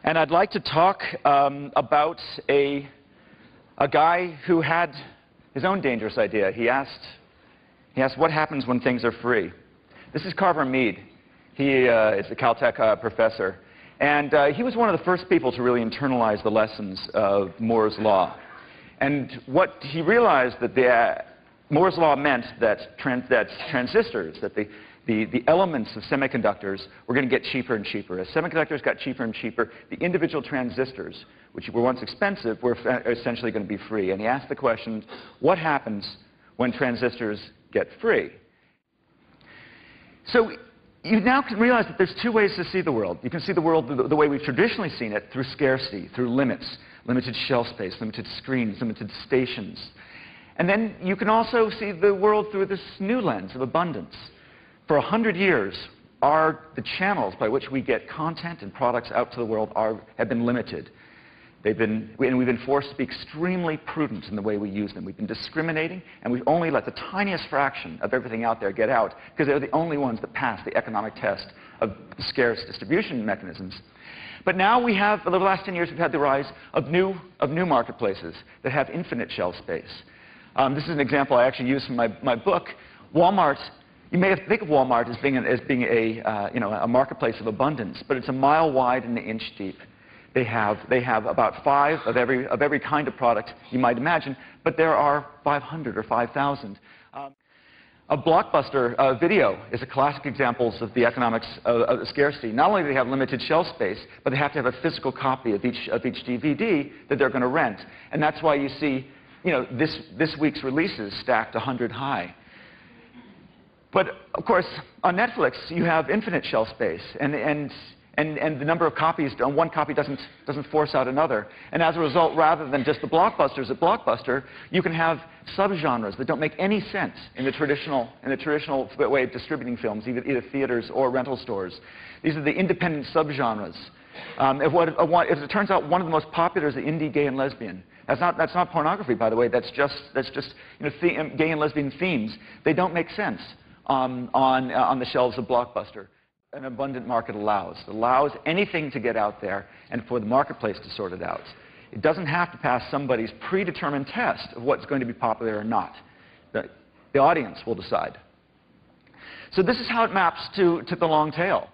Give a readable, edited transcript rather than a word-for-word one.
And I'd like to talk about a guy who had his own dangerous idea. He asked, what happens when things are free? This is Carver Mead. He is a Caltech professor. And he was one of the first people to really internalize the lessons of Moore's Law. And what he realized that Moore's Law meant that transistors, that the elements of semiconductors were going to get cheaper and cheaper. As semiconductors got cheaper and cheaper, the individual transistors, which were once expensive, were essentially going to be free. And he asked the question, what happens when transistors get free? So you now can realize that there's two ways to see the world. You can see the world the way we've traditionally seen it, through scarcity, through limits, limited shelf space, limited screens, limited stations. And then you can also see the world through this new lens of abundance. For 100 years, the channels by which we get content and products out to the world have been limited. We've been forced to be extremely prudent in the way we use them. We've been discriminating, and we've only let the tiniest fraction of everything out there get out, because they're the only ones that pass the economic test of scarce distribution mechanisms. But now we have, over the last 10 years, we've had the rise of new marketplaces that have infinite shelf space. This is an example I actually used from my book. Walmart. You may think of Walmart as being a marketplace of abundance, but it's a mile wide and an inch deep. They have about 5 of every kind of product you might imagine, but there are 500 or 5,000. A Blockbuster video is a classic example of the economics of scarcity. Not only do they have limited shelf space, but they have to have a physical copy of each DVD that they're going to rent, and that's why you see this week's releases stacked 100 high. But, of course, on Netflix, you have infinite shelf space, and the number of copies, one copy doesn't force out another. And as a result, rather than just the blockbusters at Blockbuster, you can have subgenres that don't make any sense in the traditional way of distributing films, either theaters or rental stores. These are the independent subgenres. As it turns out, one of the most popular is the indie gay and lesbian. That's not pornography, by the way. That's just gay and lesbian themes. They don't make sense on the shelves of Blockbuster. An abundant market allows anything to get out there and for the marketplace to sort it out. It doesn't have to pass somebody's predetermined test of what's going to be popular or not. The audience will decide. So this is how it maps to the long tail.